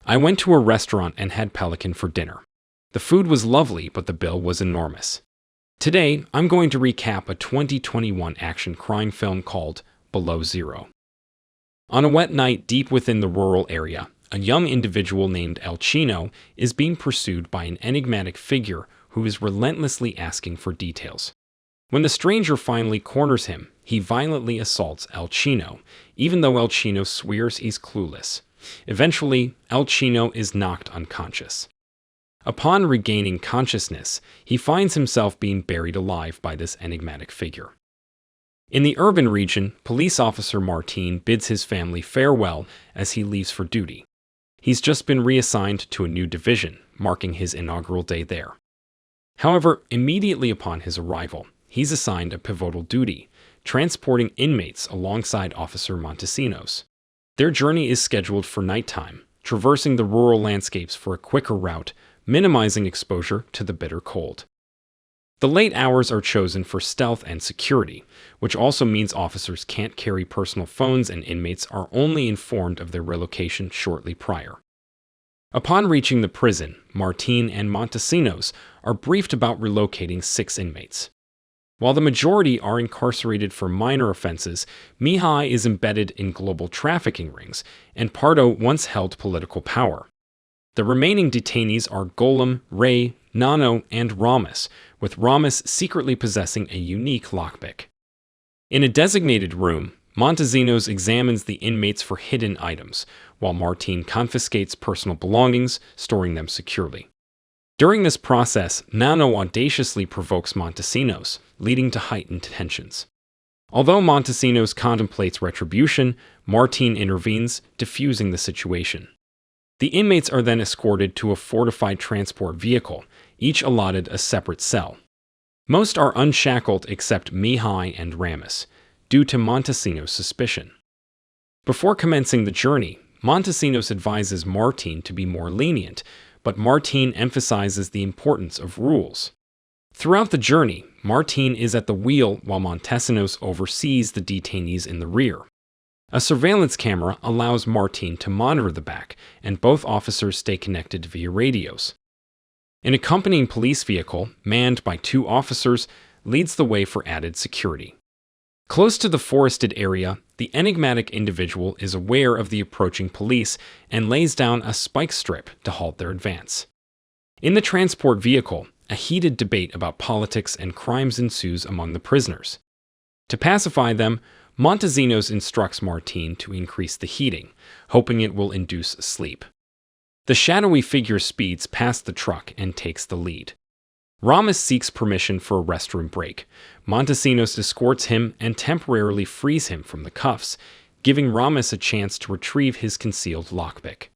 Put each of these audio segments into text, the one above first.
I went to a restaurant and had pelican for dinner. The food was lovely, but the bill was enormous. Today, I'm going to recap a 2021 action crime film called Below Zero. On a wet night deep within the rural area, a young individual named Chino is being pursued by an enigmatic figure who is relentlessly asking for details. When the stranger finally corners him, he violently assaults Chino, even though Chino swears he's clueless. Eventually, Chino is knocked unconscious. Upon regaining consciousness, he finds himself being buried alive by this enigmatic figure. In the urban region, police officer Martín bids his family farewell as he leaves for duty. He's just been reassigned to a new division, marking his inaugural day there. However, immediately upon his arrival, he's assigned a pivotal duty, transporting inmates alongside Officer Montesinos. Their journey is scheduled for nighttime, traversing the rural landscapes for a quicker route, minimizing exposure to the bitter cold. The late hours are chosen for stealth and security, which also means officers can't carry personal phones and inmates are only informed of their relocation shortly prior. Upon reaching the prison, Martín and Montesinos are briefed about relocating 6 inmates. While the majority are incarcerated for minor offenses, Mihai is embedded in global trafficking rings, and Pardo once held political power. The remaining detainees are Golum, Ray, Nano, and Ramis, with Ramis secretly possessing a unique lockpick. In a designated room, Montesinos examines the inmates for hidden items, while Martín confiscates personal belongings, storing them securely. During this process, Nano audaciously provokes Montesinos, leading to heightened tensions. Although Montesinos contemplates retribution, Martín intervenes, diffusing the situation. The inmates are then escorted to a fortified transport vehicle, each allotted a separate cell. Most are unshackled except Mihai and Ramis, due to Montesinos' suspicion. Before commencing the journey, Montesinos advises Martín to be more lenient, but Martín emphasizes the importance of rules. Throughout the journey, Martín is at the wheel while Montesinos oversees the detainees in the rear. A surveillance camera allows Martín to monitor the back, and both officers stay connected via radios. An accompanying police vehicle, manned by 2 officers, leads the way for added security. Close to the forested area, the enigmatic individual is aware of the approaching police and lays down a spike strip to halt their advance. In the transport vehicle, a heated debate about politics and crimes ensues among the prisoners. To pacify them, Montesinos instructs Martín to increase the heating, hoping it will induce sleep. The shadowy figure speeds past the truck and takes the lead. Ramis seeks permission for a restroom break. Montesinos escorts him and temporarily frees him from the cuffs, giving Ramis a chance to retrieve his concealed lockpick.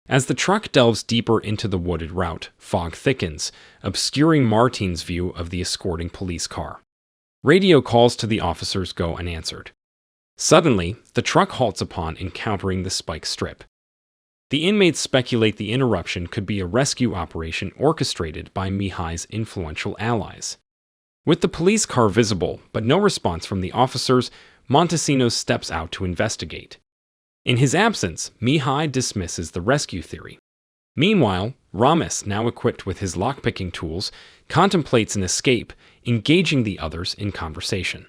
As the truck delves deeper into the wooded route, fog thickens, obscuring Martín's view of the escorting police car. Radio calls to the officers go unanswered. Suddenly, the truck halts upon encountering the spike strip. The inmates speculate the interruption could be a rescue operation orchestrated by Mihai's influential allies. With the police car visible, but no response from the officers, Montesinos steps out to investigate. In his absence, Mihai dismisses the rescue theory. Meanwhile, Ramis, now equipped with his lockpicking tools, contemplates an escape, engaging the others in conversation.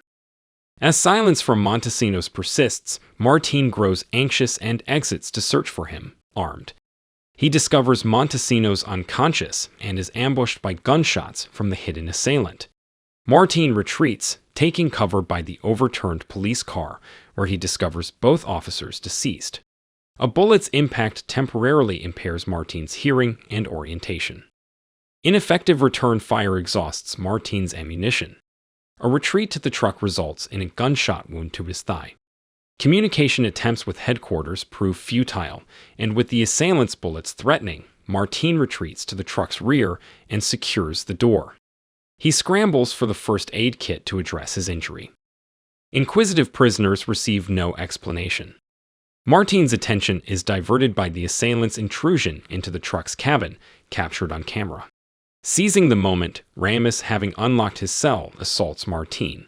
As silence from Montesinos persists, Martín grows anxious and exits to search for him, armed. He discovers Montesinos unconscious and is ambushed by gunshots from the hidden assailant. Martín retreats, taking cover by the overturned police car, where he discovers both officers deceased. A bullet's impact temporarily impairs Martín's hearing and orientation. Ineffective return fire exhausts Martín's ammunition. A retreat to the truck results in a gunshot wound to his thigh. Communication attempts with headquarters prove futile, and with the assailant's bullets threatening, Martín retreats to the truck's rear and secures the door. He scrambles for the first aid kit to address his injury. Inquisitive prisoners receive no explanation. Martín's attention is diverted by the assailant's intrusion into the truck's cabin, captured on camera. Seizing the moment, Ramis, having unlocked his cell, assaults Martín.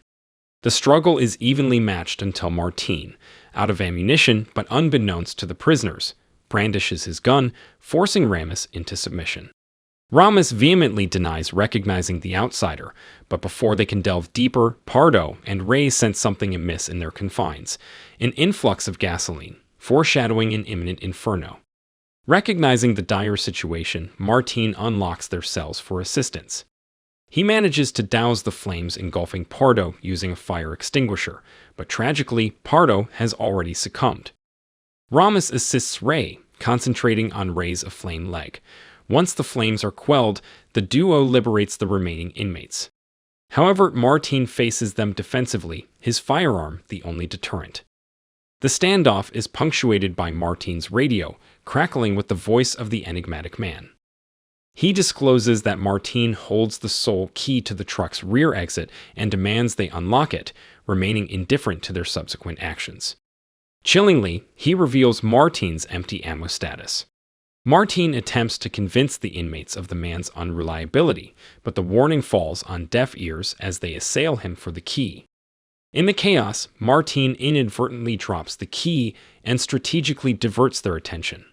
The struggle is evenly matched until Martín, out of ammunition but unbeknownst to the prisoners, brandishes his gun, forcing Ramis into submission. Ramis vehemently denies recognizing the outsider, but before they can delve deeper, Pardo and Ray sense something amiss in their confines, an influx of gasoline, foreshadowing an imminent inferno. Recognizing the dire situation, Martín unlocks their cells for assistance. He manages to douse the flames engulfing Pardo using a fire extinguisher, but tragically, Pardo has already succumbed. Ramis assists Ray, concentrating on Ray's aflame leg. Once the flames are quelled, the duo liberates the remaining inmates. However, Martín faces them defensively, his firearm the only deterrent. The standoff is punctuated by Martín's radio, crackling with the voice of the enigmatic man. He discloses that Martín holds the sole key to the truck's rear exit and demands they unlock it, remaining indifferent to their subsequent actions. Chillingly, he reveals Martín's empty ammo status. Martín attempts to convince the inmates of the man's unreliability, but the warning falls on deaf ears as they assail him for the key. In the chaos, Martín inadvertently drops the key and strategically diverts their attention.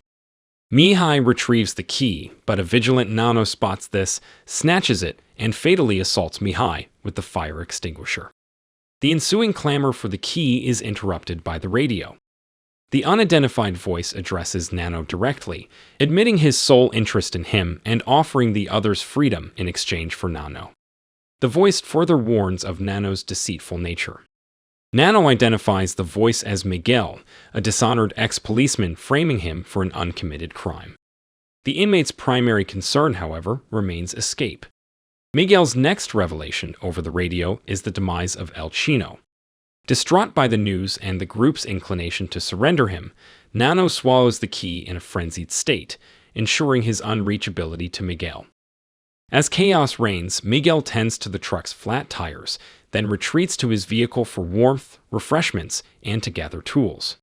Mihai retrieves the key, but a vigilant Nano spots this, snatches it, and fatally assaults Mihai with the fire extinguisher. The ensuing clamor for the key is interrupted by the radio. The unidentified voice addresses Nano directly, admitting his sole interest in him and offering the others freedom in exchange for Nano. The voice further warns of Nano's deceitful nature. Nano identifies the voice as Miguel, a dishonored ex-policeman framing him for an uncommitted crime. The inmate's primary concern, however, remains escape. Miguel's next revelation over the radio is the demise of Chino. Distraught by the news and the group's inclination to surrender him, Nano swallows the key in a frenzied state, ensuring his unreachability to Miguel. As chaos reigns, Miguel tends to the truck's flat tires, then retreats to his vehicle for warmth, refreshments, and to gather tools.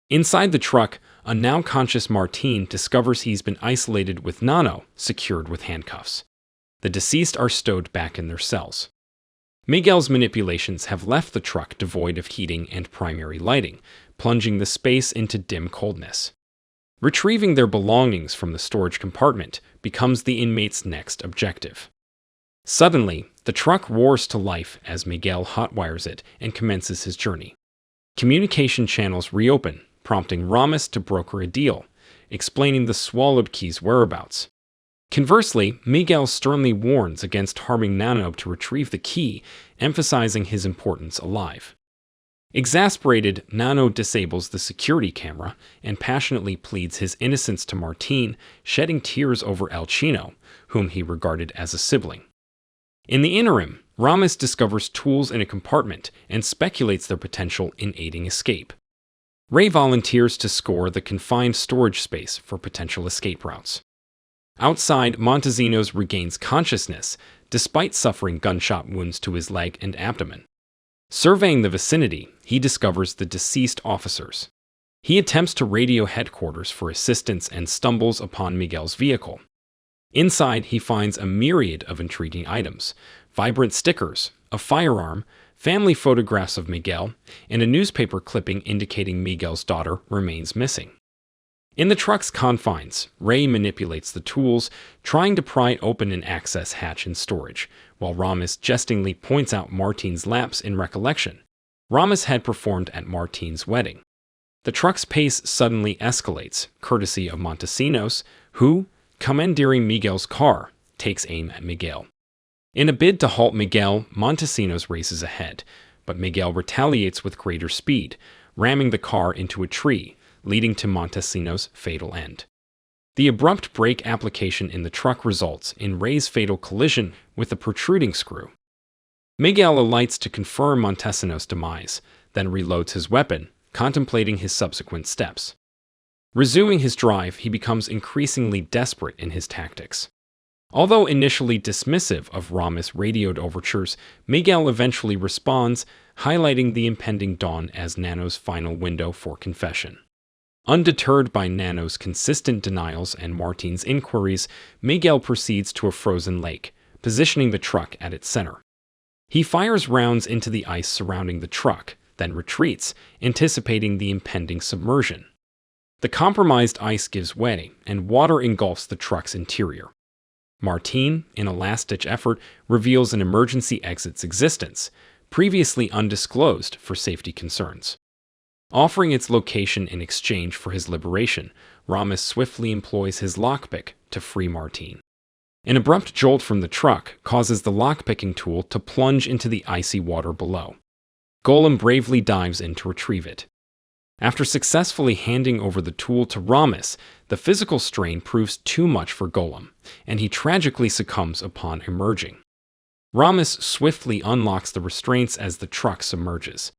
Inside the truck, a now conscious Martín discovers he's been isolated with Nano, secured with handcuffs. The deceased are stowed back in their cells. Miguel's manipulations have left the truck devoid of heating and primary lighting, plunging the space into dim coldness. Retrieving their belongings from the storage compartment becomes the inmate's next objective. Suddenly, the truck roars to life as Miguel hotwires it and commences his journey. Communication channels reopen, prompting Ramis to broker a deal, explaining the swallowed key's whereabouts. Conversely, Miguel sternly warns against harming Nano to retrieve the key, emphasizing his importance alive. Exasperated, Nano disables the security camera and passionately pleads his innocence to Martín, shedding tears over Chino, whom he regarded as a sibling. In the interim, Ramis discovers tools in a compartment and speculates their potential in aiding escape. Ray volunteers to score the confined storage space for potential escape routes. Outside, Montesinos regains consciousness, despite suffering gunshot wounds to his leg and abdomen. Surveying the vicinity, he discovers the deceased officers. He attempts to radio headquarters for assistance and stumbles upon Miguel's vehicle. Inside, he finds a myriad of intriguing items: vibrant stickers, a firearm, family photographs of Miguel, and a newspaper clipping indicating Miguel's daughter remains missing. In the truck's confines, Ray manipulates the tools, trying to pry open an access hatch in storage, while Ramis jestingly points out Martín's lapse in recollection. Ramis had performed at Martín's wedding. The truck's pace suddenly escalates, courtesy of Montesinos, who, commandeering Miguel's car, takes aim at Miguel. In a bid to halt Miguel, Montesinos races ahead, but Miguel retaliates with greater speed, ramming the car into a tree, leading to Montesinos' fatal end. The abrupt brake application in the truck results in Ray's fatal collision with a protruding screw. Miguel alights to confirm Montesinos' demise, then reloads his weapon, contemplating his subsequent steps. Resuming his drive, he becomes increasingly desperate in his tactics. Although initially dismissive of Ramis' radioed overtures, Miguel eventually responds, highlighting the impending dawn as Nano's final window for confession. Undeterred by Nano's consistent denials and Martín's inquiries, Miguel proceeds to a frozen lake, positioning the truck at its center. He fires rounds into the ice surrounding the truck, then retreats, anticipating the impending submersion. The compromised ice gives way, and water engulfs the truck's interior. Martín, in a last-ditch effort, reveals an emergency exit's existence, previously undisclosed for safety concerns. Offering its location in exchange for his liberation, Ramis swiftly employs his lockpick to free Martín. An abrupt jolt from the truck causes the lockpicking tool to plunge into the icy water below. Golum bravely dives in to retrieve it. After successfully handing over the tool to Ramis, the physical strain proves too much for Golum, and he tragically succumbs upon emerging. Ramis swiftly unlocks the restraints as the truck submerges.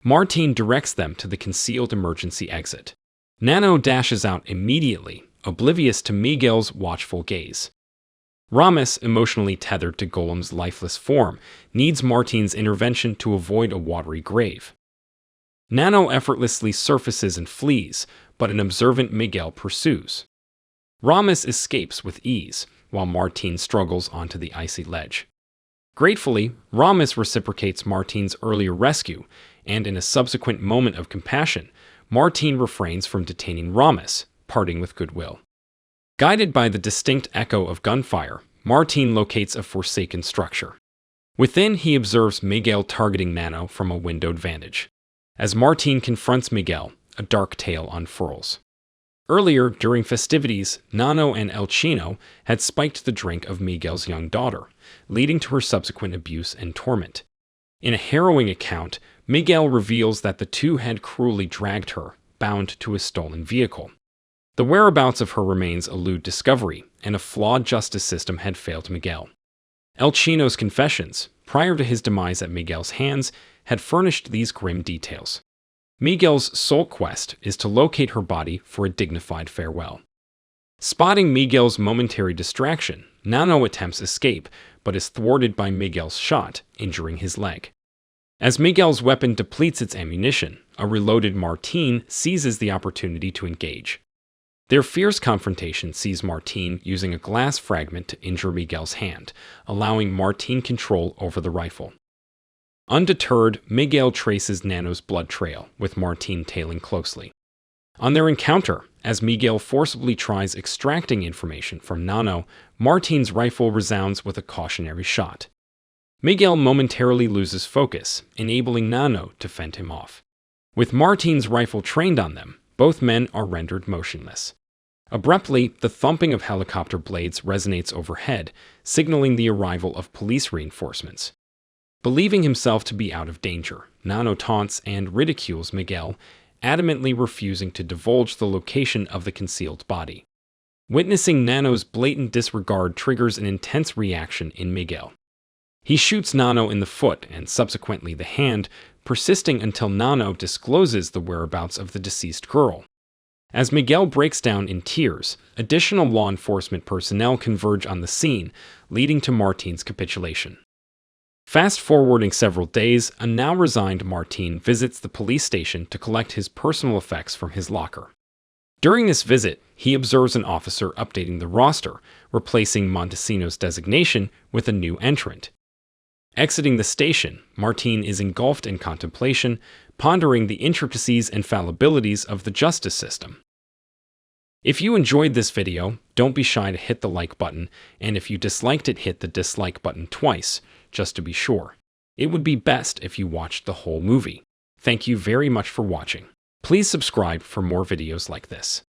Martín directs them to the concealed emergency exit. Nano dashes out immediately, oblivious to Miguel's watchful gaze. Ramis, emotionally tethered to Golum's lifeless form, needs Martín's intervention to avoid a watery grave. Nano effortlessly surfaces and flees, but an observant Miguel pursues. Ramis escapes with ease, while Martín struggles onto the icy ledge. Gratefully, Ramis reciprocates Martín's earlier rescue, and in a subsequent moment of compassion, Martín refrains from detaining Ramis, parting with goodwill. Guided by the distinct echo of gunfire, Martín locates a forsaken structure. Within, he observes Miguel targeting Nano from a windowed vantage. As Martín confronts Miguel, a dark tale unfurls. Earlier, during festivities, Nano and Chino had spiked the drink of Miguel's young daughter, leading to her subsequent abuse and torment. In a harrowing account, Miguel reveals that the two had cruelly dragged her, bound to a stolen vehicle. The whereabouts of her remains elude discovery, and a flawed justice system had failed Miguel. Chino's confessions, prior to his demise at Miguel's hands, had furnished these grim details. Miguel's sole quest is to locate her body for a dignified farewell. Spotting Miguel's momentary distraction, Nano attempts escape, but is thwarted by Miguel's shot, injuring his leg. As Miguel's weapon depletes its ammunition, a reloaded Martín seizes the opportunity to engage. Their fierce confrontation sees Martín using a glass fragment to injure Miguel's hand, allowing Martín control over the rifle. Undeterred, Miguel traces Nano's blood trail, with Martín tailing closely. On their encounter, as Miguel forcibly tries extracting information from Nano, Martín's rifle resounds with a cautionary shot. Miguel momentarily loses focus, enabling Nano to fend him off. With Martín's rifle trained on them, both men are rendered motionless. Abruptly, the thumping of helicopter blades resonates overhead, signaling the arrival of police reinforcements. Believing himself to be out of danger, Nano taunts and ridicules Miguel, adamantly refusing to divulge the location of the concealed body. Witnessing Nano's blatant disregard triggers an intense reaction in Miguel. He shoots Nano in the foot and subsequently the hand, persisting until Nano discloses the whereabouts of the deceased girl. As Miguel breaks down in tears, additional law enforcement personnel converge on the scene, leading to Martín's capitulation. Fast-forwarding several days, a now resigned Martín visits the police station to collect his personal effects from his locker. During this visit, he observes an officer updating the roster, replacing Montesinos' designation with a new entrant. Exiting the station, Martín is engulfed in contemplation, pondering the intricacies and fallibilities of the justice system. If you enjoyed this video, don't be shy to hit the like button, and if you disliked it, hit the dislike button twice, just to be sure. It would be best if you watched the whole movie. Thank you very much for watching. Please subscribe for more videos like this.